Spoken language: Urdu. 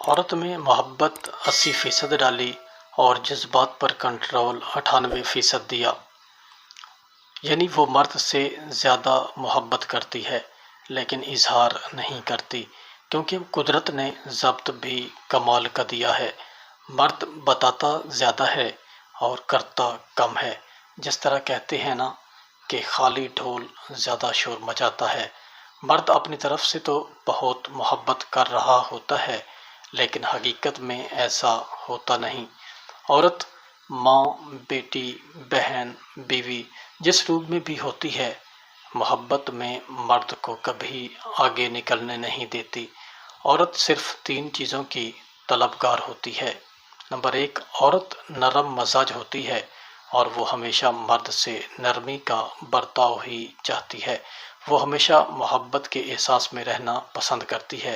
عورت میں محبت 80% ڈالی اور جذبات پر کنٹرول 98% دیا، یعنی وہ مرد سے زیادہ محبت کرتی ہے لیکن اظہار نہیں کرتی، کیونکہ قدرت نے ضبط بھی کمال کا دیا ہے۔ مرد بتاتا زیادہ ہے اور کرتا کم ہے۔ جس طرح کہتے ہیں نا کہ خالی ڈھول زیادہ شور مچاتا ہے۔ مرد اپنی طرف سے تو بہت محبت کر رہا ہوتا ہے لیکن حقیقت میں ایسا ہوتا نہیں۔ عورت ماں، بیٹی، بہن، بیوی جس روپ میں بھی ہوتی ہے، محبت میں مرد کو کبھی آگے نکلنے نہیں دیتی۔ عورت صرف 3 چیزوں کی طلبگار ہوتی ہے۔ نمبر 1، عورت نرم مزاج ہوتی ہے اور وہ ہمیشہ مرد سے نرمی کا برتاؤ ہی چاہتی ہے۔ وہ ہمیشہ محبت کے احساس میں رہنا پسند کرتی ہے۔